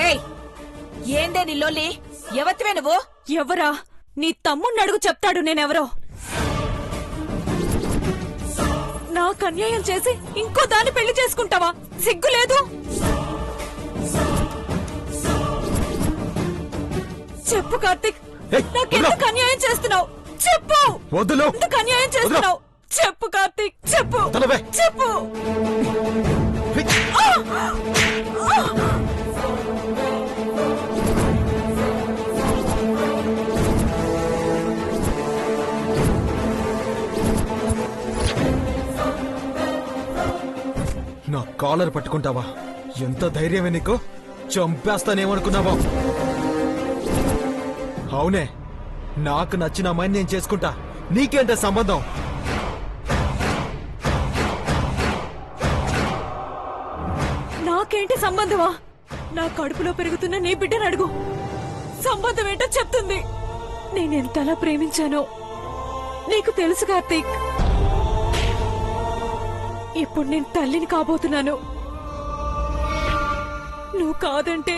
ఏయ్, ఏందే నీ లొల్లి? ఎవతివే నువ్వు? ఎవరా? నీ తమ్ముణ్ణి అడుగు, చెప్తాడు నేనెవరో. నాకు అన్యాయం చేసి ఇంకో దాన్ని పెళ్లి చేసుకుంటావా? సిగ్గు లేదు? చెప్పు కార్తీక్, నాకెందుకు అన్యాయం చేస్తున్నావు? చెప్పు. వద్దులు. ఎందుకు అన్యాయం చేస్తున్నావు? చెప్పు కార్తీక్, చెప్పు. చెప్పు. నా కాలర్ పట్టుకుంటావా? ఎంత ధైర్యమే నీకు? చంపేస్తానేమనుకున్నావా? అవునే, నాకు నచ్చిన అమ్మాయిని నేను చేసుకుంటా. నీకేంట సంబంధం? నాకేంటి సంబంధమా? నా కడుపులో పెరుగుతున్న నీ బిడ్డను అడుగు, సంబంధం ఏంటో చెప్తుంది. నేనెంతలా ప్రేమించానో నీకు తెలుసు కార్తీక్. ఇప్పుడు నేను తల్లిని కాబోతున్నాను. నువ్వు కాదంటే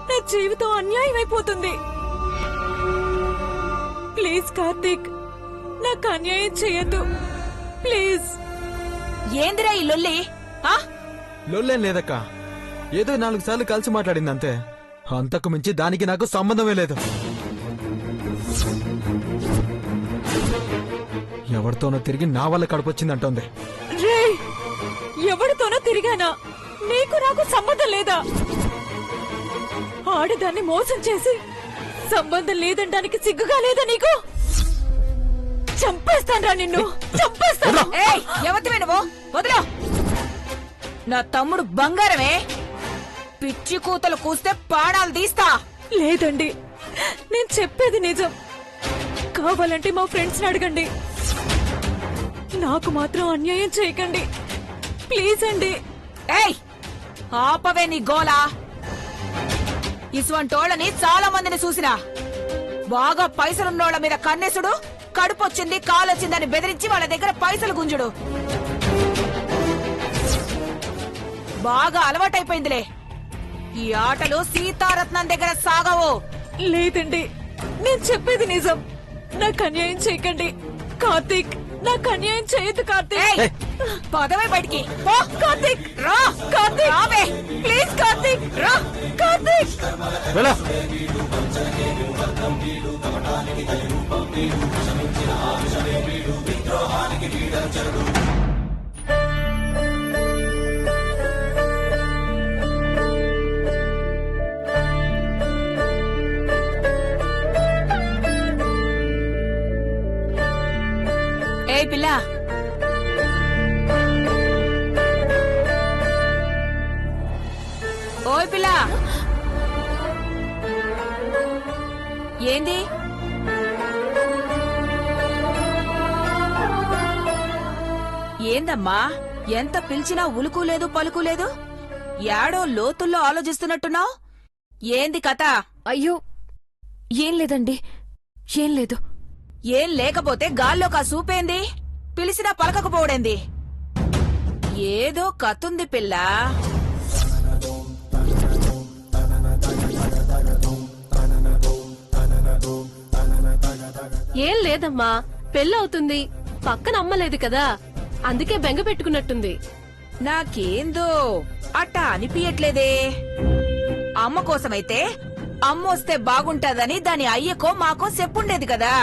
నా జీవితం అన్యాయం అయిపోతుంది. ప్లీజ్ కార్తీక్, నాకు అన్యాయం చేయొద్దు ప్లీజ్. ఏందిరా ఈ లొల్లి? లొల్లేం లేదక్క, ఏదో 4 సార్లు కలిసి మాట్లాడింది అంతే. అంతకు మించి దానికి నాకు సంబంధమే లేదు. ఎవరితోనో తిరిగి నా వల్ల కడుపొచ్చిందంటోంది. రే, ఎవరితోనో తిరిగానా? నీకు నాకు సంబంధం లేదా? ఆడదాన్ని మోసం చేసి సంబంధం లేదంటానికి సిగ్గుగా లేదా నీకు? చంపేస్తాన్రా నిన్ను, చంపేస్తాను. ఎవతివే నువ్వు? వదిలో. నా తమ్ముడు బంగారమే. పిచ్చి కూతలు కూస్తే పాడాలు తీస్తా. లేదండి, నేను చెప్పేది నిజం. కావాలంటే మా ఫ్రెండ్స్ అడగండి. నాకు మాత్రం అన్యాయం చేయకండి ప్లీజ్ అండి. ఏయ్, ఆపవే నీ గోలా. ఇసువంటోళ్ళని చాలా మందిని చూసినా. బాగా పైసలున్నోళ్ల మీద కన్నేసుడు, కడుపొచ్చింది కాలొచ్చిందని బెదిరించి వాళ్ళ దగ్గర పైసలు గుంజుడు బాగా అలవాటైపోయిందిలే. ఈ ఆటలు సీతారత్నం దగ్గర సాగవు. లేదండి, నేను చెప్పేది నిజం. నాకు అన్యాయం చేయకండి కార్తీక్, నాకు అన్యాయం చేయదు కార్తీక్. పదవే బయటికి పో. కార్తీక్ రా. కార్తీక్ రావే ప్లీజ్. కార్తీక్ రా. కార్తీక్. ఏయ్ పిల్ల, ఓయ్ పిల్ల, ఏంది? ఏందమ్మా, ఎంత పిలిచినా ఉలుకు లేదు పలుకు లేదు. యాడో లోతుల్లో ఆలోచిస్తున్నట్టున్నావు. ఏంది కథ? అయ్యో, ఏం లేదండి, ఏం లేదు. ఏం లేకపోతే గాల్లోకి ఆ సూపేంది? పిలిచినా పలకకపోవడేంది? ఏదో కతుంది పిల్ల. ఏం లేదమ్మా, పెళ్ళవుతుంది. పక్కన అమ్మలేదు కదా, అందుకే బెంగ పెట్టుకున్నట్టుంది. నాకేందో అట్టా అనిపియట్లేదే. అమ్మ కోసమైతే అమ్మొస్తే బాగుంటాదని దాని అయ్యకో మాకో చెప్పుండేది కదా.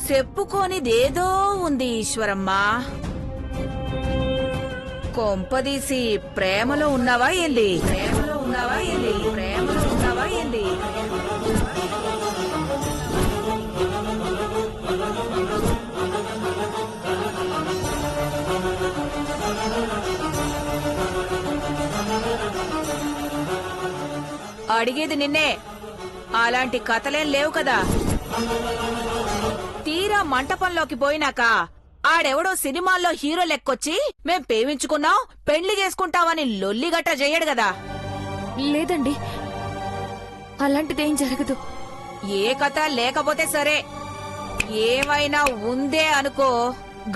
చెప్పుకోనిదేదో ఉంది ఈశ్వరమ్మా. కొంపదీసి ప్రేమలో ఉన్నావా ఏంది? ప్రేమలో ఉన్నావా ఏంది? ప్రేమలో ఉన్నావా ఏంది? అడిగేది నిన్నే. అలాంటి కథలేం లేవు కదా. తీరా మంటపంలోకి పోయినాక ఆడెవడో సినిమాల్లో హీరో లెక్కొచ్చి మేం ప్రేమించుకున్నాం పెళ్లి చేసుకుంటామని లొల్లిగట్ట చెయ్యడు కదా. లేదండి, అలాంటిదేం జరగదు. ఏ కథ లేకపోతే సరే, ఏమైనా ఉందే అనుకో,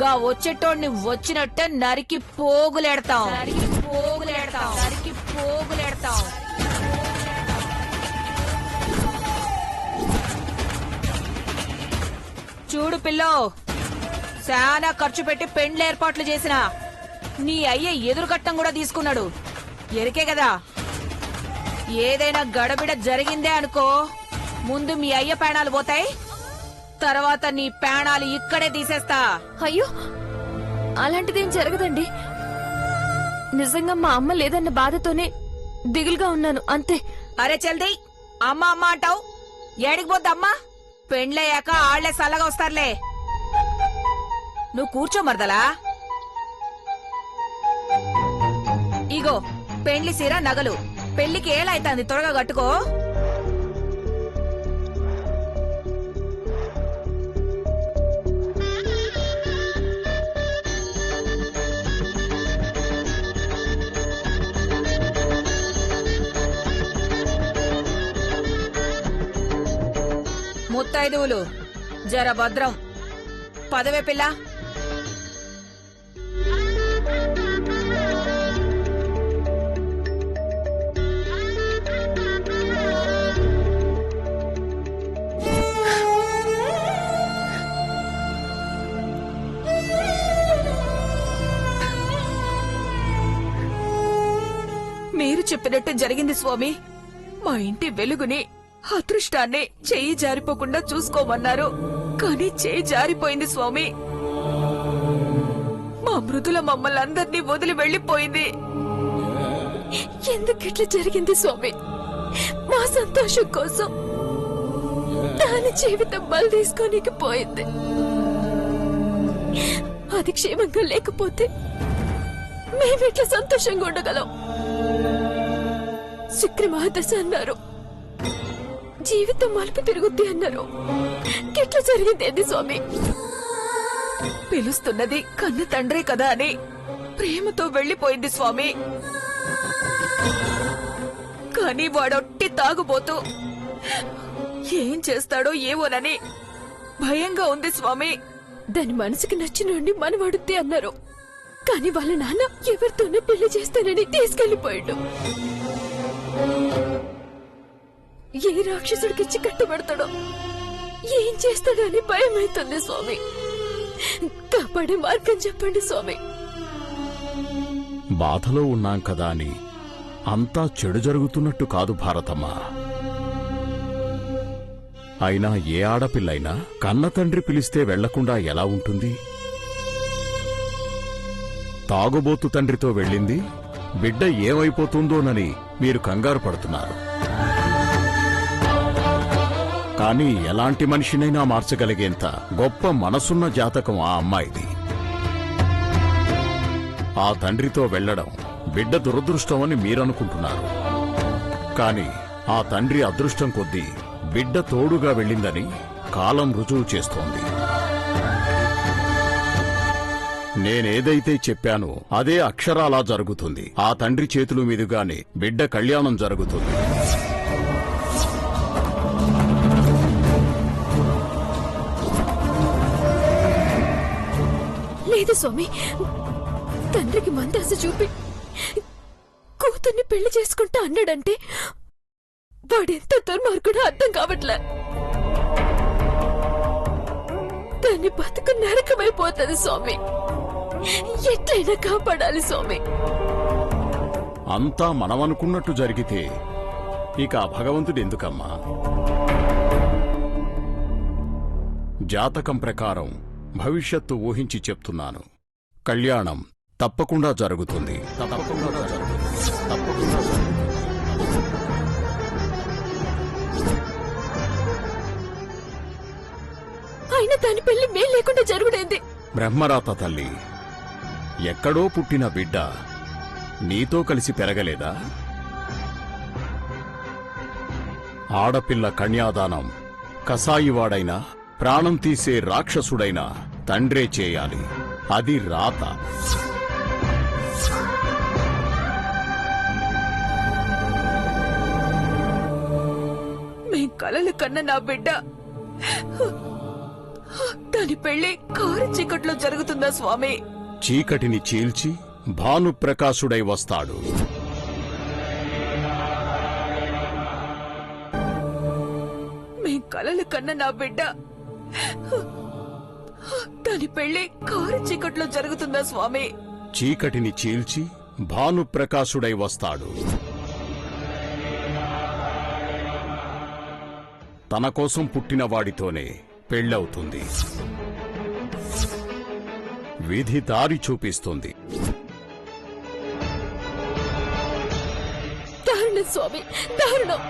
గా వచ్చేటోడిని వచ్చినట్టే నరికి పోగులేడతాం. నరికి పోగులేడతాం. నరికి చూడు పిల్లో, చాలా ఖర్చు పెట్టి పెండ్ల ఏర్పాట్లు చేసిన నీ అయ్య ఎదురుగట్టం కూడా తీసుకున్నాడు. ఎరికే కదా, ఏదైనా గడబిడ జరిగిందే అనుకో, ముందు మీ అయ్య ప్రాణాలు పోతాయి, తర్వాత నీ ప్రాణాలు ఇక్కడే తీసేస్తా. అయ్యో, అలాంటిదేం జరగదండి. నిజంగా మా అమ్మ లేదన్న బాధతోనే దిగులుగా ఉన్నాను, అంతే. అరే చల్ది, అమ్మ అమ్మ అంటావు, ఏడికి పోద్దా అమ్మా? పెండ్లయ్యాక ఆళ్లే సల్లగా వస్తారులే. నువ్వు కూర్చో మరదలా. ఇగో పెండ్లి సీర, నగలు. పెళ్లికి ఏలైతాంది, త్వరగా కట్టుకో. ముత్తైదువులు జర భద్రం. పదవే పిల్ల. మీరు చెప్పినట్టు జరిగింది స్వామి. మా ఇంటి వెలుగుని, అదృష్టాన్ని చెయ్యి జారిపోకుండా చూసుకోమన్నారు, కానీ చెయ్యి జారిపోయింది స్వామి. మా మృదుల మమ్మల్ని అందరినీ వదిలి వెళ్లిపోయింది. ఎందుకిట్లా జరిగింది స్వామి? మా సంతోషం కోసం దాని జీవితం బలి తీసుకోనికి పోయింది. అది క్షేమంగా లేకపోతే మేమిట్లా సంతోషంగా ఉండగలం? శుక్ర మహాదశ అన్నారు, జీవితం మలుపు తిరుగుద్ది అన్నారు. ఎట్లా జరిగింది స్వామి? పిలుస్తున్నది కన్న తండ్రే కదా అని ప్రేమతో వెళ్లిపోయింది స్వామి. కానీ వాడొట్టి తాగుబోతూ ఏం చేస్తాడో ఏవోనని భయంగా ఉంది స్వామి. దాని మనసుకి నచ్చినండి మనవాడుద్ది అన్నారు, కానీ వాళ్ళ నాన్న ఎవరితోనే పెళ్లి చేస్తానని తీసుకెళ్లిపోయాడు. ఏ రాక్షసుడికిచ్చి కట్టబడతాడో, ఏం చేస్తాడో అని భయమైతుంది స్వామి. కాపాడే మార్గం చెప్పండి స్వామి. బాధలో ఉన్నాం కదా అని అంతా చెడు జరుగుతున్నట్టు కాదు భారతమ్మ. అయినా ఏ ఆడపిల్లైనా కన్న తండ్రి పిలిస్తే వెళ్లకుండా ఎలా ఉంటుంది? తాగుబోతు తండ్రితో వెళ్ళింది, బిడ్డ ఏమైపోతుందోనని మీరు కంగారు పడుతున్నారు. కానీ ఎలాంటి మనిషినైనా మార్చగలిగేంత గొప్ప మనసున్న జాతకం ఆ అమ్మాయిది. ఆ తండ్రితో వెళ్లడం బిడ్డ దురదృష్టం అని మీరనుకుంటున్నారు, కాని ఆ తండ్రి అదృష్టం కొద్దీ బిడ్డ తోడుగా వెళ్ళిందని కాలం రుజువు చేస్తోంది. నేనేదైతే చెప్పానో అదే అక్షరాలా జరుగుతుంది. ఆ తండ్రి చేతుల మీదుగానే బిడ్డ కళ్యాణం జరుగుతుంది. లేదు స్వామి, తండ్రికి మందాస చూపి కూతుర్ని పెళ్లి చేసుకుంటా అన్నాడంటే వాడెంత దుర్మార్గుడో అర్థం కావట్లే. దాన్ని బతుకు నరకమైపోతుంది స్వామి. ఎట్లయినా కాపాడాలి స్వామి. అంతా మనమనుకున్నట్టు జరిగితే ఇక ఆ భగవంతుడు ఎందుకమ్మా? జాతకం ప్రకారం భవిష్యత్తు ఊహించి చెప్తున్నాను. కళ్యాణం తప్పకుండా జరుగుతుంది. తప్పకుండా జరుగుతుంది. తప్పకుండా జరుగుతుంది. అయినా దాని పెళ్లి మేం లేకుండా జరుగుడేంది? బ్రహ్మరాత తల్లి, ఎక్కడో పుట్టిన బిడ్డ నీతో కలిసి పెరగలేదా? ఆడపిల్ల కన్యాదానం కసాయివాడైనా ప్రాణం తీసే రాక్షసుడైనా తండ్రే చేయాలి. అది రాత. మీ కలలు కన్న నా బిడ్డ, దాని పెళ్లి కారు చీకట్లో జరుగుతుందా స్వామి? చీకటిని చీల్చి భానుప్రకాశుడై వస్తాడు. మీ కలలు కన్న నా బిడ్డ దాని పెళ్లి కారు చీకట్లో జరుగుతుందా స్వామి? చీకటిని చీల్చి భానుప్రకాశుడై వస్తాడు. తన కోసం పుట్టిన వాడితోనే పెళ్ళవుతుంది. విధి దారి చూపిస్తుంది. దారుణం స్వామి, దారుణం.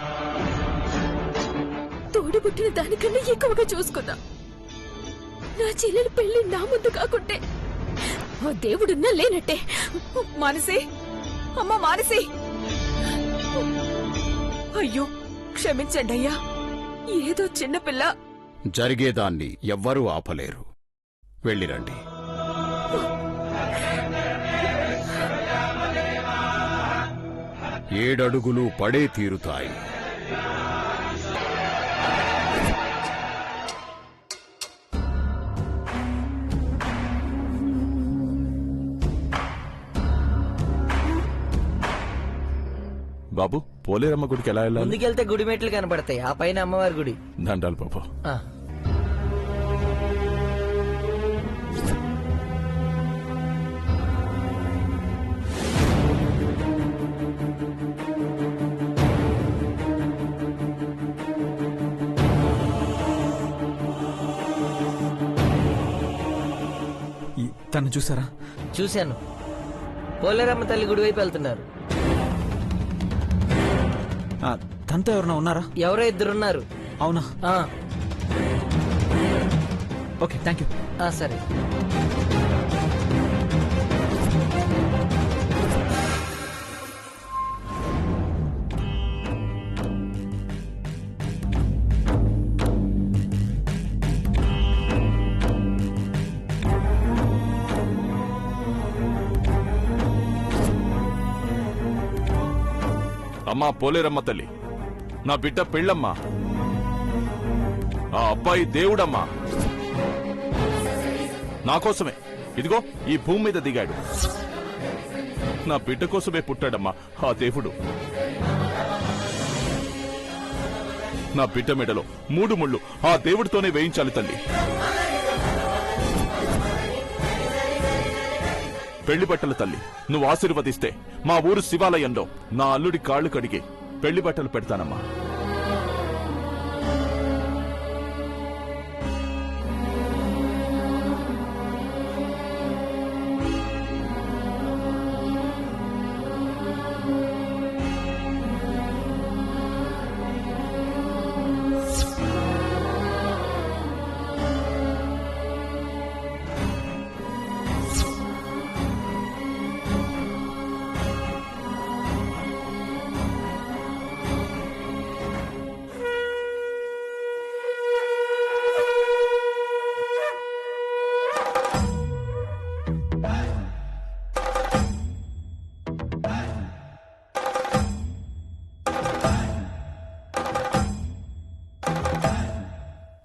తోడు పుట్టిన దానికన్నా ఎక్కువగా చూసుకున్నా. నా చెల్లెలి పెళ్లి నా ముందు కాకుంటే ఆ దేవుడున్నా లేనట్టే. మానసి, అమ్మ మానసి, అయ్యో క్షమించండి అయ్యా. ఏదో చిన్నపిల్ల. జరిగేదాన్ని ఎవ్వరూ ఆపలేరు. వెళ్ళిరండి. ఏడడుగులు పడే తీరుతాయి. బాబు, పోలేరమ్మ గుడికి ఎలా వెళ్ళాలి? ముందుకెళ్తే గుడి మెట్లు కనపడతాయి, ఆ పైన అమ్మవారి గుడి. దండాలు బాబు. ఆ. తను చూసారా? చూశాను. పోలేరమ్మ తల్లి గుడి వైపు వెళ్తున్నారు. తనతో ఎవరన్నా ఉన్నారా? ఎవరో ఇద్దరున్నారు. అవునా? ఆ, ఓకే, థ్యాంక్ యూ. సరే. అమ్మా పోలేరమ్మ తల్లి, నా బిడ్డ పెళ్ళమ్మా. ఆ అబ్బాయి దేవుడమ్మా. నా కోసమే ఇదిగో ఈ భూమి మీద దిగాడు. నా బిడ్డ కోసమే పుట్టాడమ్మా ఆ దేవుడు. నా బిడ్డ మెడలో 3 ముళ్ళు ఆ దేవుడితోనే వేయించాలి తల్లి. పెళ్లి బట్టలు తల్లి నువ్వు ఆశీర్వదిస్తే మా ఊరు శివాలయంలో నా అల్లుడి కాళ్లు కడిగి పెళ్లి బట్టలు పెడతానమ్మా.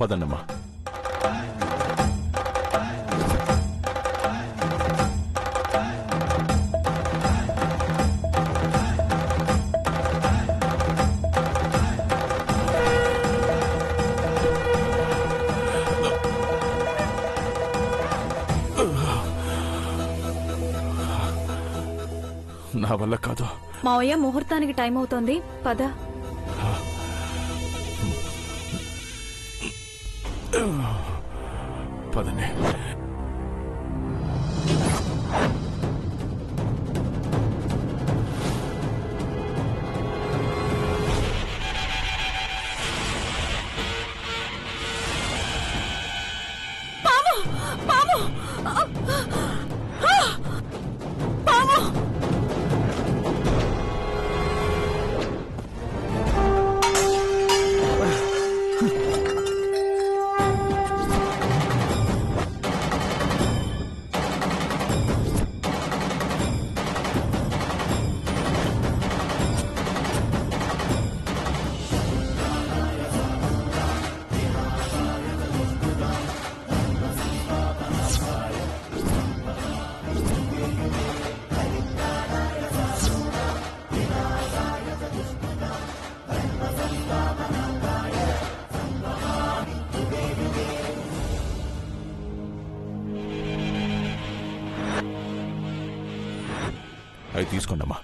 పదన్నమ్మా. నా వల్ల కాదు. మావయ్య, ముహూర్తానికి టైం అవుతోంది, పద. పదనే. అవి తీసుకోండమ్మా.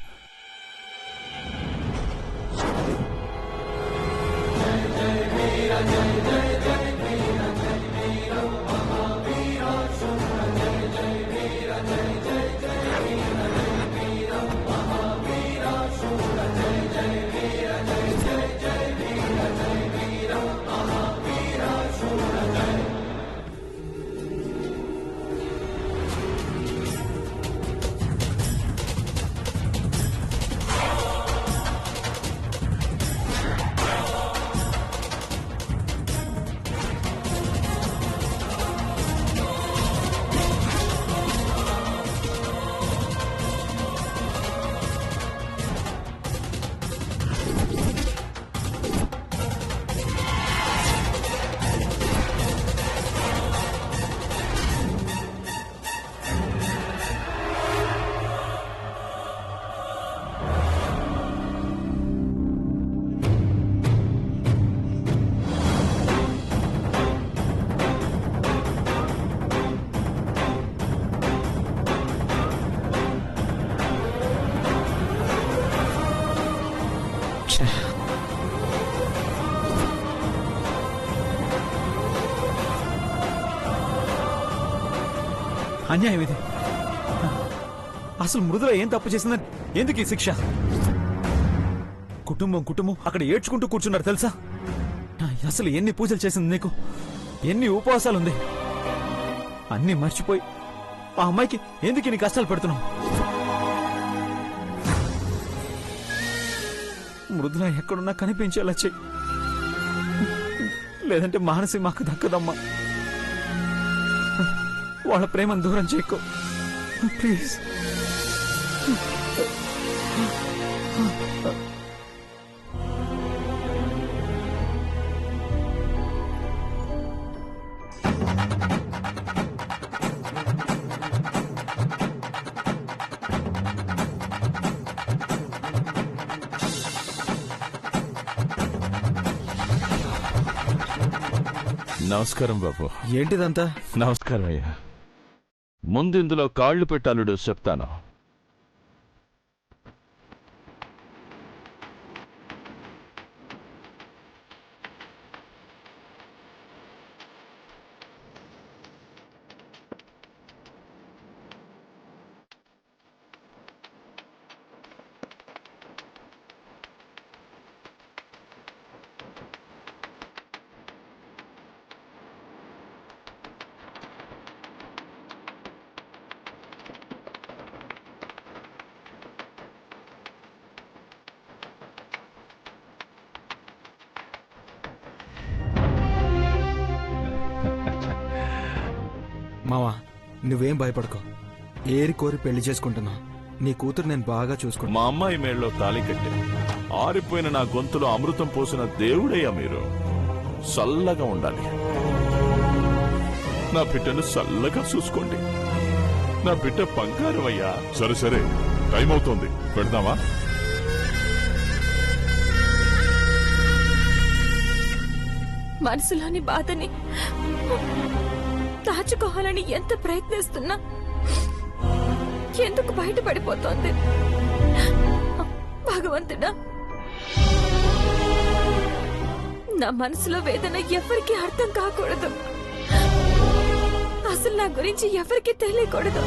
అన్యాయం ఇది. అసలు మృదుల ఏం తప్పు చేసిందని ఎందుకు ఈ శిక్ష? కుటుంబం అక్కడ ఏడ్చుకుంటూ కూర్చున్నారు తెలుసా? అసలు ఎన్ని పూజలు చేసింది నీకు, ఎన్ని ఉపవాసాలుంది, అన్నీ మర్చిపోయి ఆ అమ్మాయికి ఎందుకు ఇన్ని కష్టాలు పెడుతున్నావు? మృదుల ఎక్కడున్నా కనిపించేలా చెయ్యి, లేదంటే మానసి మాకు దక్కదమ్మా. వాళ్ళ ప్రేమను దూరం చేయకు ప్లీజ్. నమస్కారం బాబు. ఏంటిదంతా? నమస్కారం అయ్యా. ముందు ఇందులో కాళ్ళు పెట్టాలుడు చెప్తాను. మావా, నువ్వేం భయపడకో. ఏరి కోరి పెళ్లి చేసుకుంటున్నా. నీ కూతురు నేను బాగా చూసుకుంటా. మా అమ్మాయి మేళ్ళలో తాళి కట్టి ఆరిపోయిన నా గొంతులో అమృతం పోసిన దేవుడయ్యా మీరు. చల్లగా ఉండాలి. నా బిడ్డను చల్లగా చూసుకోండి. నా బిడ్డ బంగారం అయ్యా. సరే సరే, టైం అవుతోంది, పెడదామా? మనసులోని బాధని దాచుకోవాలని ఎంత ప్రయత్నిస్తున్నా ఎందుకు బయటపడిపోతోంది? భగవంతుడా, నా మనసులో వేదన ఎవరికి అర్థం కాకూడదు. అసలు నా గురించి ఎవరికి తెలియకూడదు.